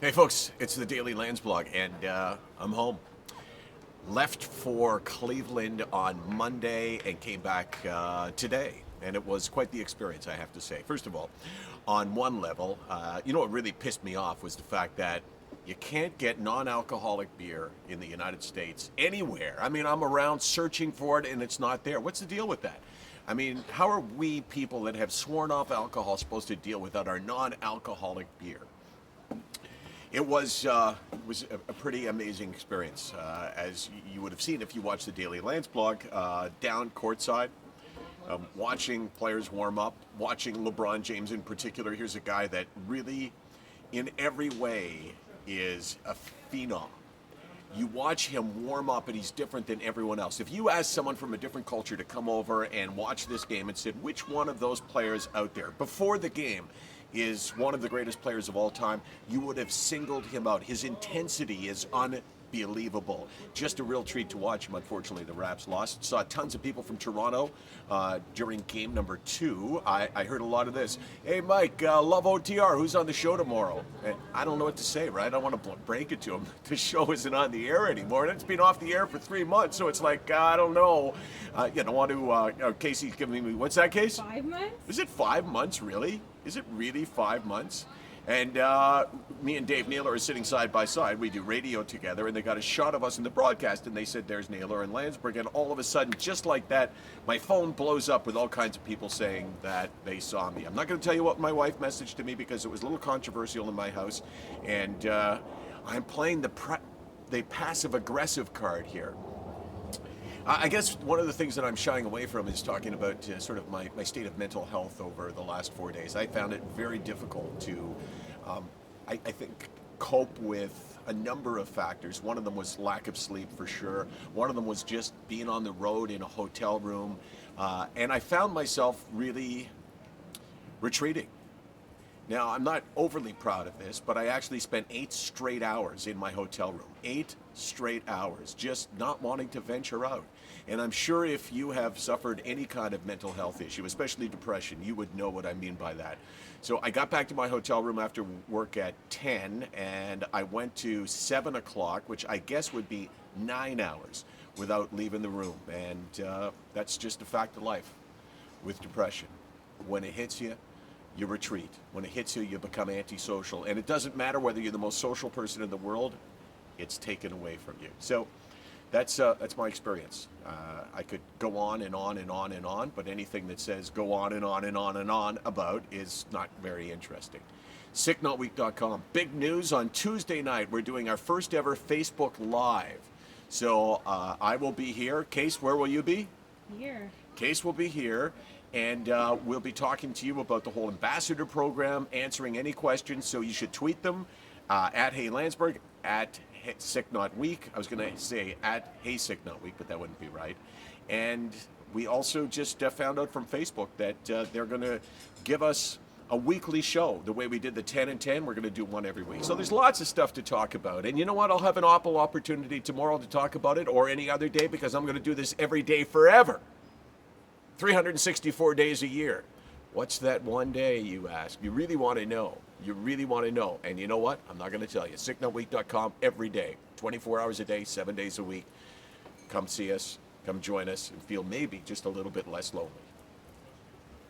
Hey folks, it's the Daily Landsblog, and I'm home. Left for Cleveland on Monday and came back today, and it was quite the experience, I have to say. First of all, on one level, what really pissed me off was the fact that you can't get non-alcoholic beer in the United States anywhere. I mean, I'm around searching for it, and it's not there. What's the deal with that? I mean, how are we people that have sworn off alcohol supposed to deal without our non-alcoholic beer? It was a pretty amazing experience, as you would have seen if you watched the Daily Lance blog. Down courtside, watching players warm up, watching LeBron James in particular. Here's a guy that really, in every way, is a phenom. You watch him warm up and he's different than everyone else. If you ask someone from a different culture to come over and watch this game and said, which one of those players out there before the game is one of the greatest players of all time, you would have singled him out. His intensity is unbelievable. Just a real treat to watch him. Unfortunately, the Raps lost. Saw tons of people from Toronto during game number 2. I heard a lot of this. Hey, Mike, love OTR. Who's on the show tomorrow? And I don't know what to say, right? I don't want to break it to him. The show isn't on the air anymore. And it's been off the air for 3 months, so it's like, I don't know. You don't want to, Casey's giving me, what's that, Case? 5 months? Is it 5 months, really? Is it really 5 months? And me and Dave Naylor are sitting side by side. We do radio together, and they got a shot of us in the broadcast, and they said, there's Naylor and Landsberg. And all of a sudden, just like that, my phone blows up with all kinds of people saying that they saw me. I'm not going to tell you what my wife messaged to me because it was a little controversial in my house. And I'm playing the passive-aggressive card here. I guess one of the things that I'm shying away from is talking about sort of my state of mental health over the last 4 days. I found it very difficult to, I think, cope with a number of factors. One of them was lack of sleep, for sure. One of them was just being on the road in a hotel room. And I found myself really retreating. Now, I'm not overly proud of this, but I actually spent 8 straight hours in my hotel room. 8 straight hours, just not wanting to venture out. And I'm sure if you have suffered any kind of mental health issue, especially depression, you would know what I mean by that. So I got back to my hotel room after work at 10, and I went to 7 o'clock, which I guess would be 9 hours without leaving the room. And that's just a fact of life with depression. When it hits you, you retreat. When it hits you, you become antisocial. And it doesn't matter whether you're the most social person in the world, it's taken away from you. So that's my experience. I could go on and on and on and on, but anything that says go on and on and on and on about is not very interesting. SickNotWeak.com. Big news on Tuesday night. We're doing our first ever Facebook Live. So I will be here. Case, where will you be? Here. Case will be here. And we'll be talking to you about the whole ambassador program, answering any questions. So you should tweet them at Hey Landsberg, at SickNotWeak. I was going to say at Hey SickNotWeak, but that wouldn't be right. And we also just found out from Facebook that they're going to give us a weekly show. The way we did the 10 and 10, we're going to do one every week. So there's lots of stuff to talk about. And you know what? I'll have an awful opportunity tomorrow to talk about it, or any other day, because I'm going to do this every day forever. 364 days a year. What's that one day, you ask? You really want to know. You really want to know. And you know what? I'm not going to tell you. SickNotWeak.com every day, 24 hours a day, 7 days a week. Come see us. Come join us and feel maybe just a little bit less lonely.